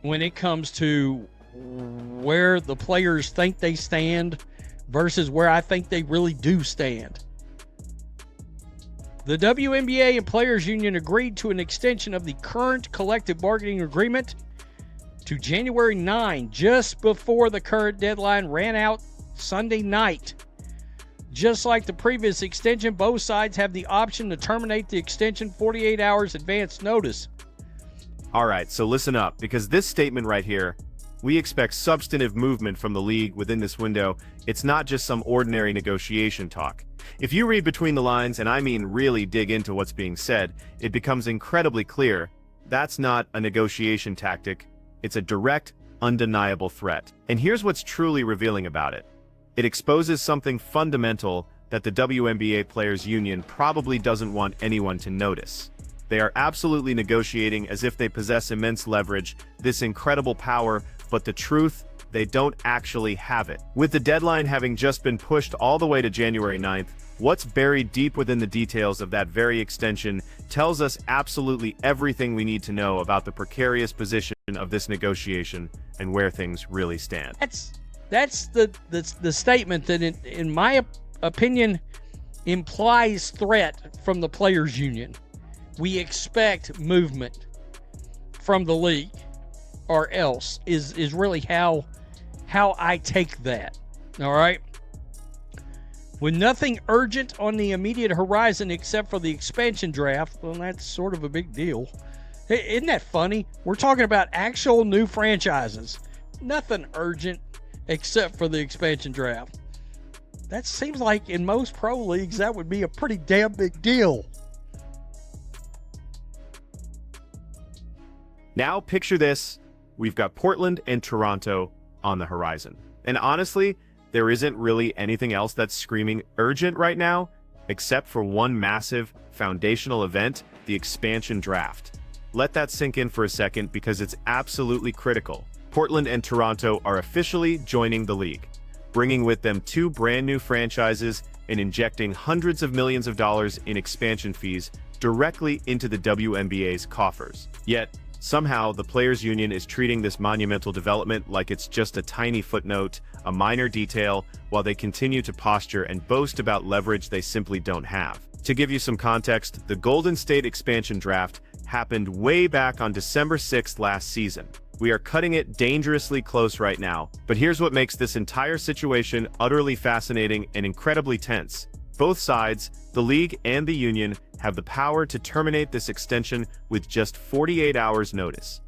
when it comes to where the players think they stand versus where I think they really do stand. The WNBA and Players Union agreed to an extension of the current collective bargaining agreement to January 9, just before the current deadline ran out Sunday night. Just like the previous extension, both sides have the option to terminate the extension 48 hours advance notice. All right, so listen up, because this statement right here, we expect substantive movement from the league within this window. It's not just some ordinary negotiation talk. If you read between the lines, and I mean really dig into what's being said, it becomes incredibly clear that's not a negotiation tactic. It's a direct, undeniable threat. And here's what's truly revealing about it. It exposes something fundamental that the WNBA Players Union probably doesn't want anyone to notice. They are absolutely negotiating as if they possess immense leverage, this incredible power, but the truth, they don't actually have it. With the deadline having just been pushed all the way to January 9th, what's buried deep within the details of that very extension tells us absolutely everything we need to know about the precarious position of this negotiation and where things really stand. That's the statement that, in my opinion, implies threat from the Players Union. We expect movement from the league, or else is really how I take that. All right. With nothing urgent on the immediate horizon except for the expansion draft, well, that's sort of a big deal. Isn't that funny? We're talking about actual new franchises. Nothing urgent except for the expansion draft. That seems like in most pro leagues that would be a pretty damn big deal. Now picture this, we've got Portland and Toronto on the horizon. And honestly, there isn't really anything else that's screaming urgent right now, except for one massive foundational event, the expansion draft. Let that sink in for a second because it's absolutely critical. Portland and Toronto are officially joining the league, bringing with them two brand new franchises and injecting hundreds of millions of dollars in expansion fees directly into the WNBA's coffers. Yet, somehow, the Players Union is treating this monumental development like it's just a tiny footnote, a minor detail, while they continue to posture and boast about leverage they simply don't have. To give you some context, the Golden State expansion draft happened way back on December 6th last season. We are cutting it dangerously close right now, but here's what makes this entire situation utterly fascinating and incredibly tense. Both sides, the league and the union, have the power to terminate this extension with just 48 hours notice.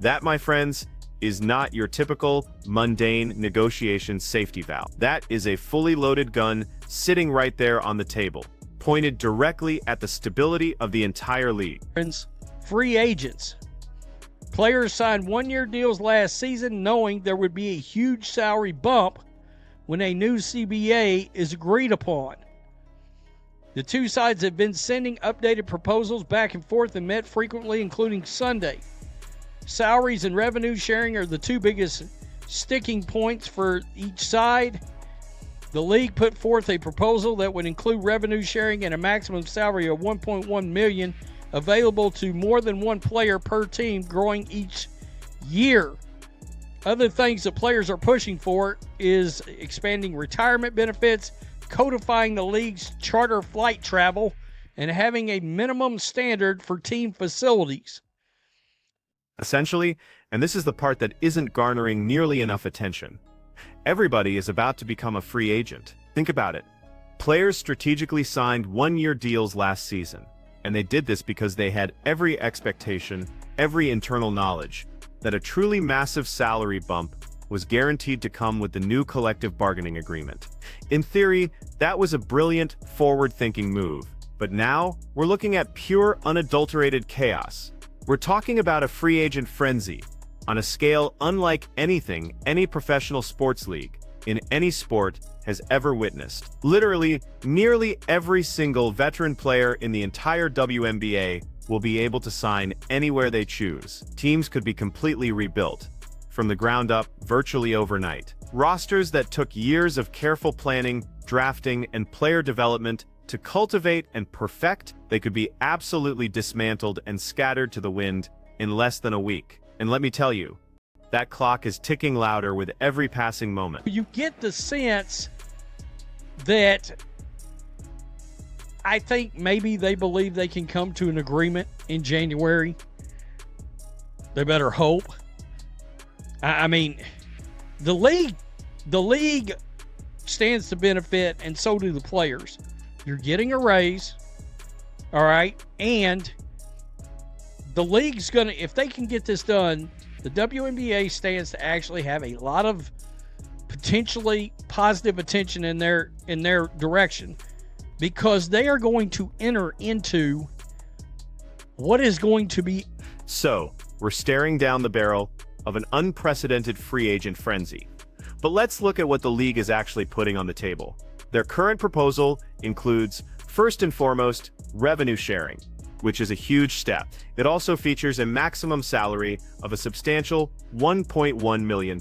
That, my friends, is not your typical, mundane negotiation safety valve. That is a fully loaded gun sitting right there on the table, pointed directly at the stability of the entire league. Free agents. Players signed one-year deals last season knowing there would be a huge salary bump when a new CBA is agreed upon. The two sides have been sending updated proposals back and forth and met frequently, including Sunday. Salaries and revenue sharing are the two biggest sticking points for each side. The league put forth a proposal that would include revenue sharing and a maximum salary of $1.1 million available to more than one player per team, growing each year. Other things that players are pushing for is expanding retirement benefits, codifying the league's charter flight travel, and having a minimum standard for team facilities. Essentially, and this is the part that isn't garnering nearly enough attention, everybody is about to become a free agent. Think about it. Players strategically signed one-year deals last season, and they did this because they had every expectation, every internal knowledge, that a truly massive salary bump was guaranteed to come with the new collective bargaining agreement. In theory, that was a brilliant, forward-thinking move. But now, we're looking at pure, unadulterated chaos. We're talking about a free agent frenzy, on a scale unlike anything any professional sports league, in any sport, has ever witnessed. Literally, nearly every single veteran player in the entire WNBA will be able to sign anywhere they choose. Teams could be completely rebuilt, from the ground up, virtually overnight. Rosters that took years of careful planning, drafting, and player development to cultivate and perfect, they could be absolutely dismantled and scattered to the wind in less than a week. And let me tell you, That clock is ticking louder with every passing moment. You get the sense that I think maybe they believe they can come to an agreement in January. They better hope. I mean, the league stands to benefit, and so do the players. You're getting a raise, all right? And the league's going to, if they can get this done, the WNBA stands to actually have a lot of potentially positive attention in their direction, because they are going to enter into what is going to be. So, we're staring down the barrel of an unprecedented free agent frenzy. But let's look at what the league is actually putting on the table. Their current proposal includes, first and foremost, revenue sharing, which is a huge step. It also features a maximum salary of a substantial $1.1 million.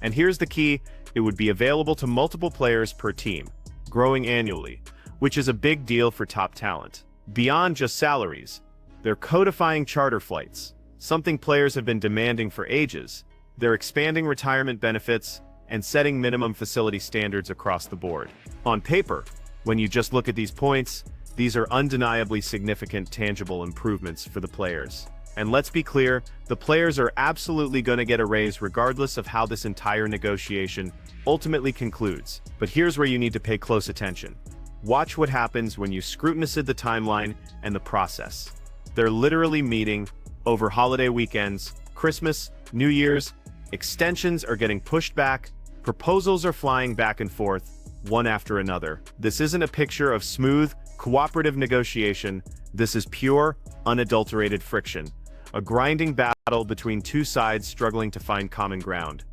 And here's the key: it would be available to multiple players per team, growing annually, which is a big deal for top talent. Beyond just salaries, they're codifying charter flights, something players have been demanding for ages. They're expanding retirement benefits and setting minimum facility standards across the board. On paper, when you just look at these points, these are undeniably significant tangible improvements for the players. And let's be clear, the players are absolutely going to get a raise regardless of how this entire negotiation ultimately concludes. But here's where you need to pay close attention. Watch what happens when you scrutinize the timeline and the process. They're literally meeting over holiday weekends, Christmas, New Year's. Extensions are getting pushed back, proposals are flying back and forth, one after another. This isn't a picture of smooth, cooperative negotiation. This is pure, unadulterated friction, a grinding battle between two sides struggling to find common ground.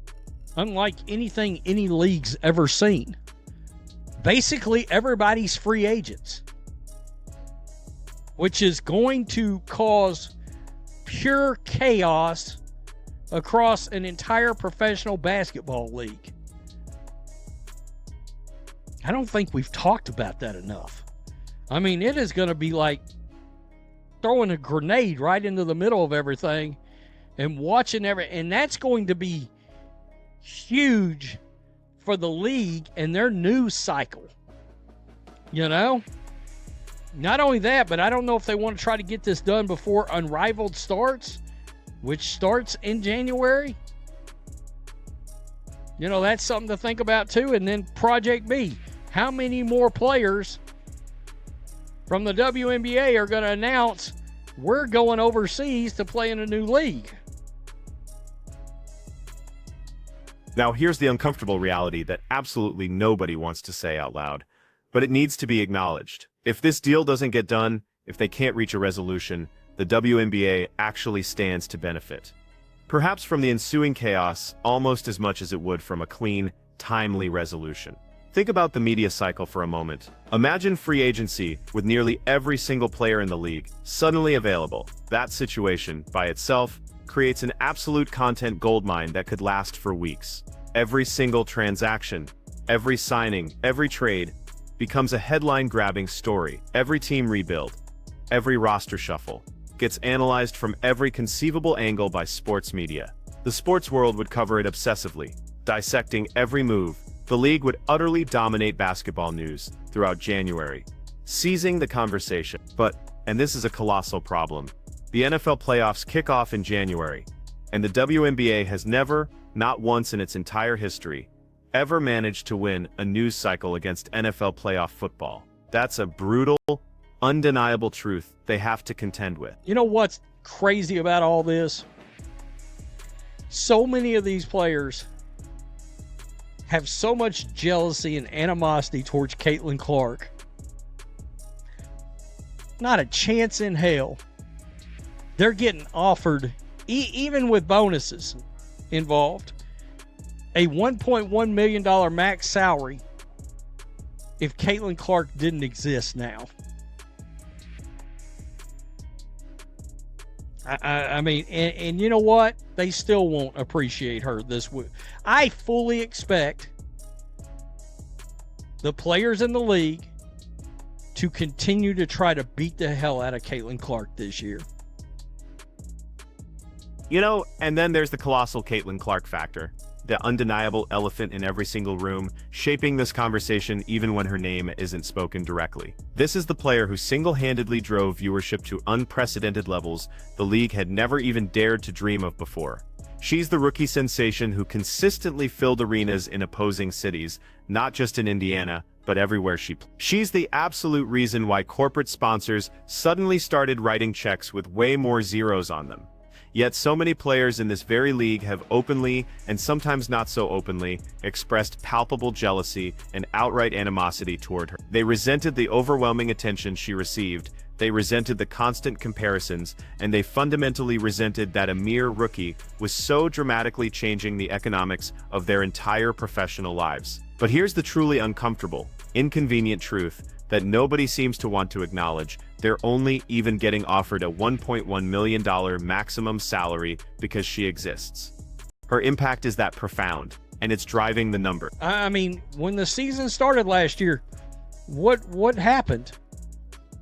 Unlike anything any league's ever seen. Basically, everybody's free agents, which is going to cause pure chaos across an entire professional basketball league. I don't think we've talked about that enough. I mean, it is going to be like throwing a grenade right into the middle of everything and watching and that's going to be huge for the league and their news cycle. You know? Not only that, but I don't know if they want to try to get this done before Unrivaled starts, which starts in January. You know, that's something to think about too. And then Project B. How many more players from the WNBA are going to announce we're going overseas to play in a new league? Now, here's the uncomfortable reality that absolutely nobody wants to say out loud, but it needs to be acknowledged. If this deal doesn't get done, if they can't reach a resolution, the WNBA actually stands to benefit. Perhaps from the ensuing chaos almost as much as it would from a clean, timely resolution. Think about the media cycle for a moment. Imagine free agency with nearly every single player in the league suddenly available. That situation, by itself, creates an absolute content goldmine that could last for weeks. Every single transaction, every signing, every trade becomes a headline-grabbing story. Every team rebuild, every roster shuffle, gets analyzed from every conceivable angle by sports media. The sports world would cover it obsessively, dissecting every move. The league would utterly dominate basketball news throughout January, seizing the conversation. But, and this is a colossal problem, the NFL playoffs kick off in January, and the WNBA has never, not once in its entire history, ever managed to win a news cycle against NFL playoff football. That's a brutal, undeniable truth they have to contend with. You know what's crazy about all this? So many of these players have so much jealousy and animosity towards Caitlin Clark. Not a chance in hell. They're getting offered, even with bonuses involved, a $1.1 million max salary if Caitlin Clark didn't exist now. I mean, and you know what? They still won't appreciate her this week. I fully expect the players in the league to continue to try to beat the hell out of Caitlin Clark this year. And then there's the colossal Caitlin Clark factor, the undeniable elephant in every single room, shaping this conversation even when her name isn't spoken directly. This is the player who single-handedly drove viewership to unprecedented levels the league had never even dared to dream of before. She's the rookie sensation who consistently filled arenas in opposing cities, not just in Indiana, but everywhere she plays. She's the absolute reason why corporate sponsors suddenly started writing checks with way more zeros on them. Yet so many players in this very league have openly, and sometimes not so openly, expressed palpable jealousy and outright animosity toward her. They resented the overwhelming attention she received, they resented the constant comparisons, and they fundamentally resented that a mere rookie was so dramatically changing the economics of their entire professional lives. But here's the truly uncomfortable, inconvenient truth that nobody seems to want to acknowledge: they're only even getting offered a $1.1 million maximum salary because she exists. Her impact is that profound, and it's driving the number. I mean, when the season started last year, what happened?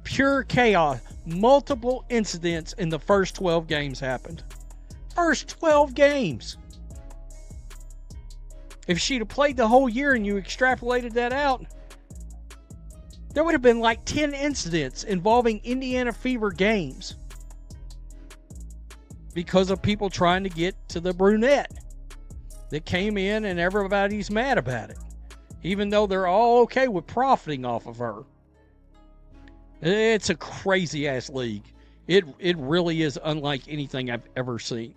Pure chaos. Multiple incidents in the first 12 games happened. First 12 games. If she'd have played the whole year and you extrapolated that out, there would have been like 10 incidents involving Indiana Fever games because of people trying to get to the brunette that came in, and everybody's mad about it, even though they're all okay with profiting off of her. It's a crazy ass league. It really is unlike anything I've ever seen.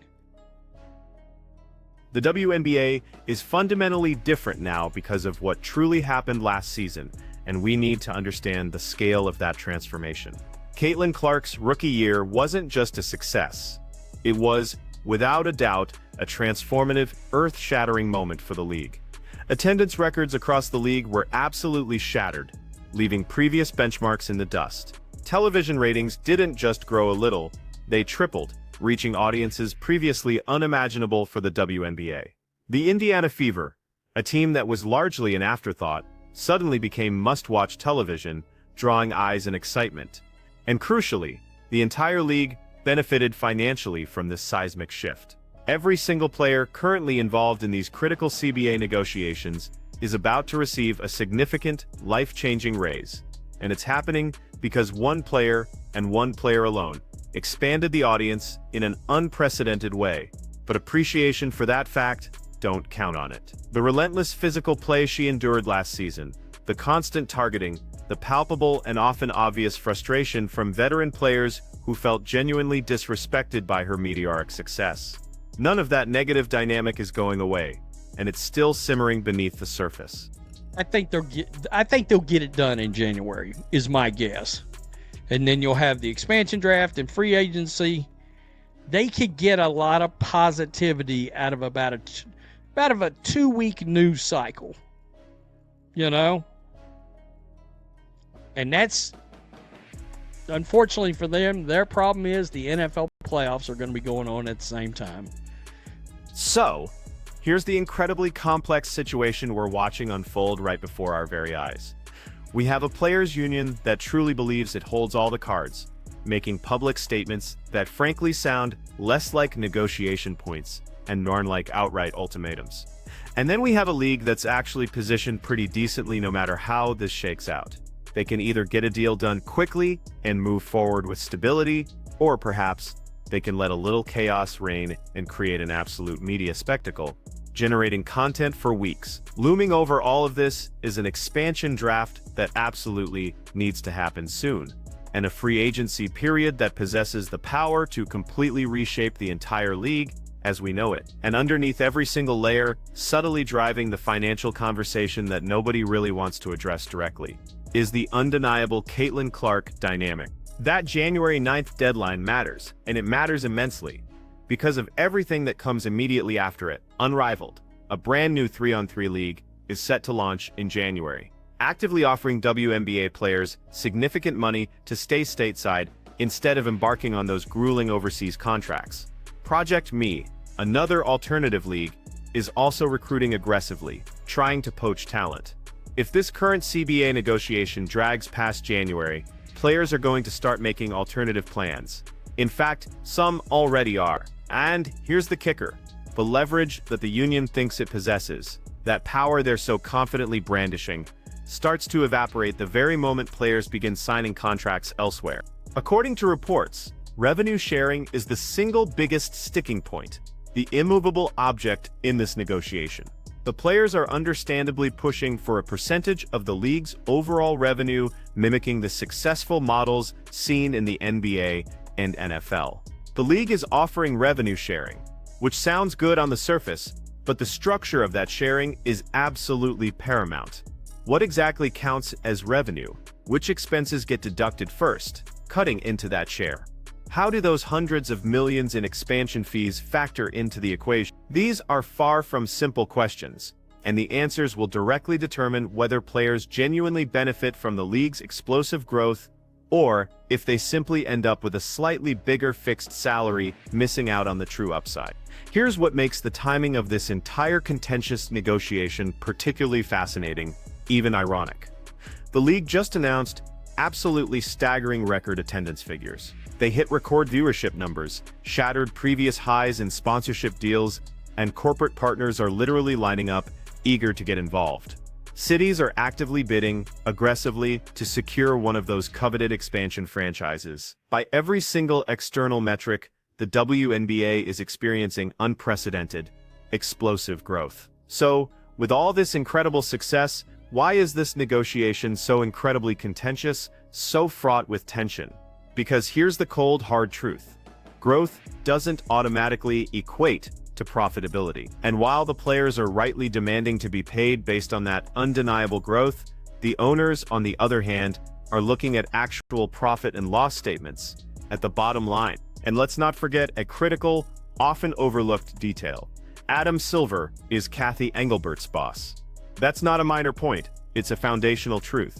The WNBA is fundamentally different now because of what truly happened last season, and we need to understand the scale of that transformation. Caitlin Clark's rookie year wasn't just a success. It was, without a doubt, a transformative, earth-shattering moment for the league. Attendance records across the league were absolutely shattered, leaving previous benchmarks in the dust. Television ratings didn't just grow a little, they tripled, reaching audiences previously unimaginable for the WNBA. The Indiana Fever, a team that was largely an afterthought, suddenly became must-watch television, drawing eyes and excitement. And crucially, the entire league benefited financially from this seismic shift. Every single player currently involved in these critical CBA negotiations is about to receive a significant, life-changing raise. And it's happening because one player, and one player alone, expanded the audience in an unprecedented way. But appreciation for that fact, don't count on it. The relentless physical play she endured last season, the constant targeting, the palpable and often obvious frustration from veteran players who felt genuinely disrespected by her meteoric success. None of that negative dynamic is going away, and it's still simmering beneath the surface. I think they'll get it done in January, is my guess. And then you'll have the expansion draft and free agency. They could get a lot of positivity out of about a 2-week news cycle. And that's, unfortunately for them, their problem is the NFL playoffs are going to be going on at the same time. So, here's the incredibly complex situation we're watching unfold right before our very eyes. We have a players' union that truly believes it holds all the cards, making public statements that frankly sound less like negotiation points and more like outright ultimatums. And then we have a league that's actually positioned pretty decently no matter how this shakes out. They can either get a deal done quickly and move forward with stability, or perhaps they can let a little chaos reign and create an absolute media spectacle, generating content for weeks. Looming over all of this is an expansion draft that absolutely needs to happen soon, and a free agency period that possesses the power to completely reshape the entire league as we know it. And underneath every single layer, subtly driving the financial conversation that nobody really wants to address directly, is the undeniable Caitlin Clark dynamic. That January 9th deadline matters, and it matters immensely, because of everything that comes immediately after it. Unrivaled, a brand new 3-on-3 league is set to launch in January, actively offering WNBA players significant money to stay stateside instead of embarking on those grueling overseas contracts. Project Me, another alternative league, is also recruiting aggressively, trying to poach talent. If this current CBA negotiation drags past January, players are going to start making alternative plans. In fact, some already are. And here's the kicker. The leverage that the union thinks it possesses, that power they're so confidently brandishing, starts to evaporate the very moment players begin signing contracts elsewhere. According to reports, revenue sharing is the single biggest sticking point, the immovable object in this negotiation. The players are understandably pushing for a percentage of the league's overall revenue, mimicking the successful models seen in the NBA and NFL. The league is offering revenue sharing, which sounds good on the surface, but the structure of that sharing is absolutely paramount. What exactly counts as revenue? Which expenses get deducted first, cutting into that share? How do those hundreds of millions in expansion fees factor into the equation? These are far from simple questions, and the answers will directly determine whether players genuinely benefit from the league's explosive growth, or if they simply end up with a slightly bigger fixed salary, missing out on the true upside. Here's what makes the timing of this entire contentious negotiation particularly fascinating, even ironic. The league just announced absolutely staggering record attendance figures. They hit record viewership numbers, shattered previous highs in sponsorship deals, and corporate partners are literally lining up, eager to get involved. Cities are actively bidding, aggressively, to secure one of those coveted expansion franchises. By every single external metric, the WNBA is experiencing unprecedented, explosive growth. So, with all this incredible success, why is this negotiation so incredibly contentious, so fraught with tension? Because here's the cold, hard truth. Growth doesn't automatically equate to profitability. And while the players are rightly demanding to be paid based on that undeniable growth, the owners, on the other hand, are looking at actual profit and loss statements, at the bottom line. And let's not forget a critical, often overlooked detail. Adam Silver is Kathy Engelbert's boss. That's not a minor point, it's a foundational truth.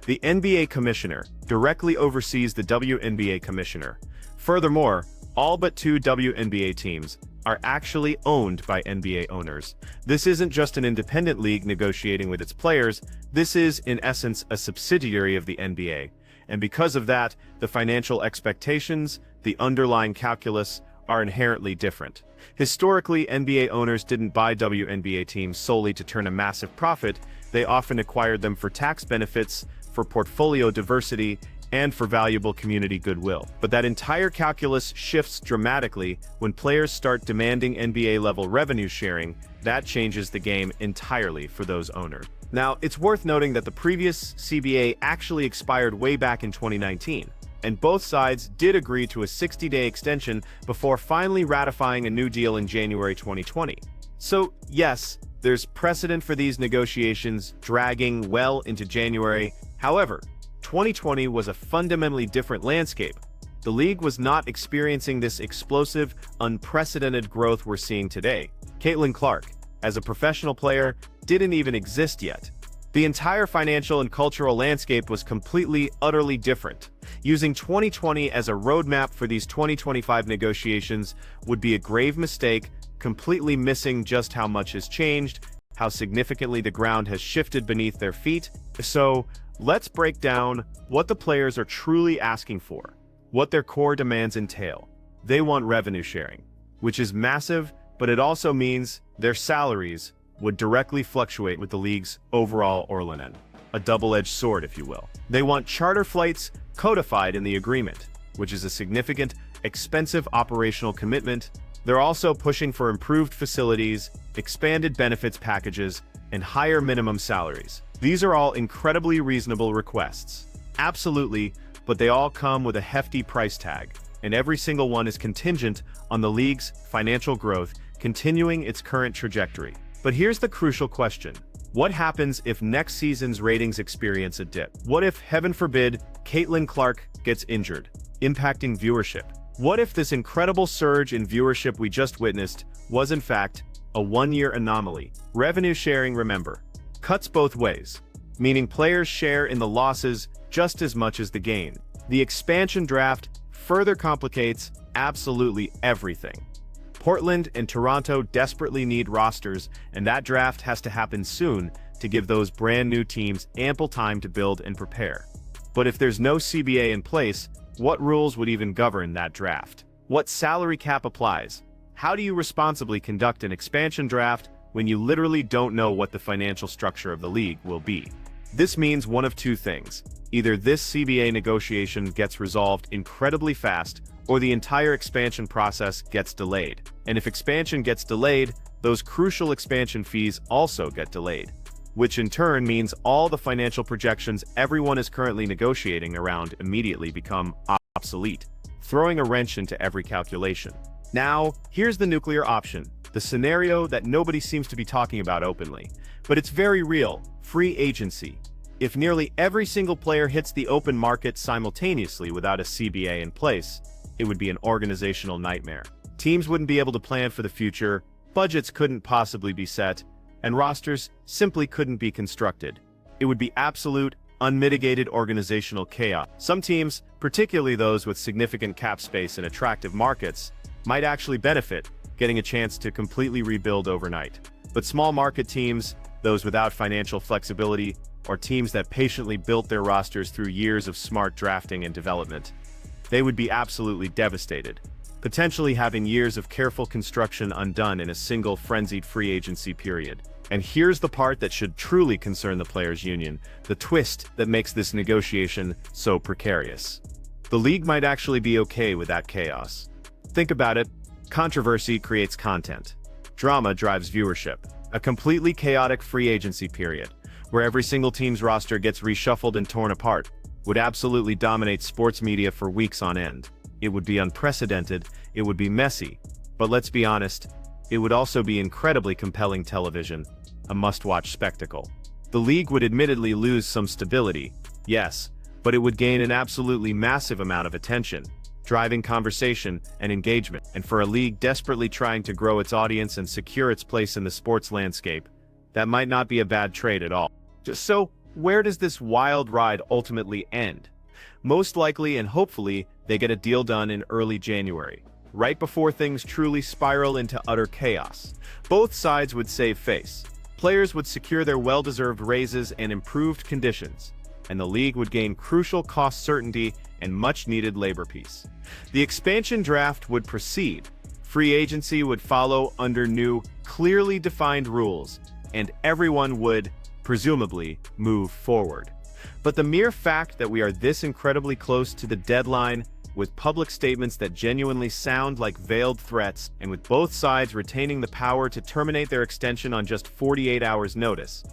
The NBA commissioner directly oversees the WNBA commissioner. Furthermore, all but 2 WNBA teams are actually owned by NBA owners. This isn't just an independent league negotiating with its players, this is, in essence, a subsidiary of the NBA. And because of that, the financial expectations, the underlying calculus, are inherently different. Historically, NBA owners didn't buy WNBA teams solely to turn a massive profit, they often acquired them for tax benefits, for portfolio diversity, and for valuable community goodwill. But that entire calculus shifts dramatically when players start demanding NBA-level revenue sharing. That changes the game entirely for those owners. Now, it's worth noting that the previous CBA actually expired way back in 2019, and both sides did agree to a 60-day extension before finally ratifying a new deal in January 2020. So, yes, there's precedent for these negotiations dragging well into January. However, 2020 was a fundamentally different landscape. The league was not experiencing this explosive, unprecedented growth we're seeing today. Caitlin Clark, as a professional player, didn't even exist yet. The entire financial and cultural landscape was completely, utterly different. Using 2020 as a roadmap for these 2025 negotiations would be a grave mistake, completely missing just how much has changed, how significantly the ground has shifted beneath their feet. So, let's break down what the players are truly asking for, what their core demands entail. They want revenue sharing, which is massive, but it also means their salaries would directly fluctuate with the league's overall orlanen. A double-edged sword, if you will. They want charter flights codified in the agreement, which is a significant, expensive operational commitment. They're also pushing for improved facilities, expanded benefits packages, and higher minimum salaries. These are all incredibly reasonable requests. Absolutely, but they all come with a hefty price tag, and every single one is contingent on the league's financial growth continuing its current trajectory. But here's the crucial question. What happens if next season's ratings experience a dip? What if, heaven forbid, Caitlin Clark gets injured, impacting viewership? What if this incredible surge in viewership we just witnessed was in fact a one-year anomaly? Revenue sharing, remember, cuts both ways, meaning players share in the losses just as much as the gain. The expansion draft further complicates absolutely everything. Portland and Toronto desperately need rosters, and that draft has to happen soon to give those brand new teams ample time to build and prepare. But if there's no CBA in place, what rules would even govern that draft? What salary cap applies? how do you responsibly conduct an expansion draft when you literally don't know what the financial structure of the league will be? This means one of two things. Either this CBA negotiation gets resolved incredibly fast, or the entire expansion process gets delayed. And if expansion gets delayed, those crucial expansion fees also get delayed, which in turn means all the financial projections everyone is currently negotiating around immediately become obsolete, throwing a wrench into every calculation. Now, here's the nuclear option, the scenario that nobody seems to be talking about openly, but it's very real: free agency. If nearly every single player hits the open market simultaneously without a CBA in place, it would be an organizational nightmare. Teams wouldn't be able to plan for the future, budgets couldn't possibly be set, and rosters simply couldn't be constructed. It would be absolute, unmitigated organizational chaos. Some teams, particularly those with significant cap space and attractive markets, might actually benefit, getting a chance to completely rebuild overnight. But small market teams, those without financial flexibility, or teams that patiently built their rosters through years of smart drafting and development, they would be absolutely devastated, potentially having years of careful construction undone in a single frenzied free agency period. And here's the part that should truly concern the players' union, the twist that makes this negotiation so precarious. The league might actually be okay with that chaos. Think about it: controversy creates content. Drama drives viewership. A completely chaotic free agency period, where every single team's roster gets reshuffled and torn apart, would absolutely dominate sports media for weeks on end. It would be unprecedented, it would be messy, but let's be honest, it would also be incredibly compelling television, a must-watch spectacle. The league would admittedly lose some stability, yes, but it would gain an absolutely massive amount of attention, driving conversation and engagement. And for a league desperately trying to grow its audience and secure its place in the sports landscape, that might not be a bad trade at all. So, where does this wild ride ultimately end? Most likely and hopefully, they get a deal done in early January, right before things truly spiral into utter chaos. Both sides would save face. Players would secure their well-deserved raises and improved conditions, and the league would gain crucial cost certainty and much-needed labor peace. The expansion draft would proceed. Free agency would follow under new, clearly defined rules, and everyone would, presumably, move forward. But the mere fact that we are this incredibly close to the deadline, with public statements that genuinely sound like veiled threats, and with both sides retaining the power to terminate their extension on just 48 hours' notice,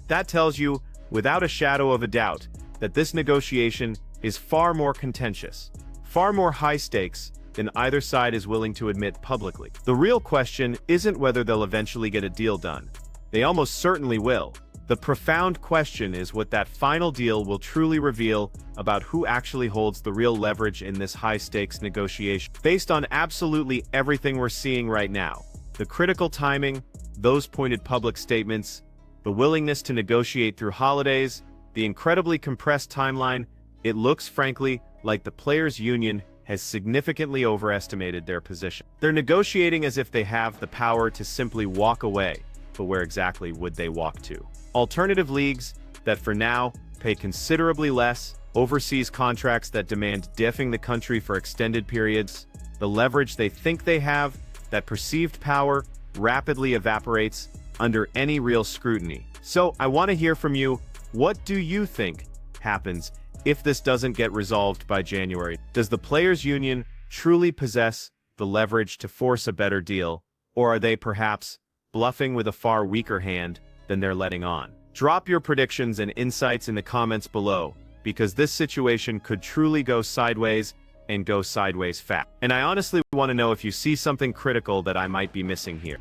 that tells you, without a shadow of a doubt, that this negotiation is far more contentious, far more high stakes than either side is willing to admit publicly. The real question isn't whether they'll eventually get a deal done. They almost certainly will. The profound question is what that final deal will truly reveal about who actually holds the real leverage in this high-stakes negotiation. Based on absolutely everything we're seeing right now, the critical timing, those pointed public statements, the willingness to negotiate through holidays, the incredibly compressed timeline, it looks, frankly, like the players' union has significantly overestimated their position. They're negotiating as if they have the power to simply walk away, but where exactly would they walk to? Alternative leagues that for now pay considerably less, overseas contracts that demand diffing the country for extended periods, the leverage they think they have, that perceived power rapidly evaporates under any real scrutiny. So I want to hear from you. What do you think happens if this doesn't get resolved by January? Does the players' union truly possess the leverage to force a better deal, or are they perhaps bluffing with a far weaker hand than they're letting on? Drop your predictions and insights in the comments below, because this situation could truly go sideways, and go sideways fast. And I honestly want to know if you see something critical that I might be missing here.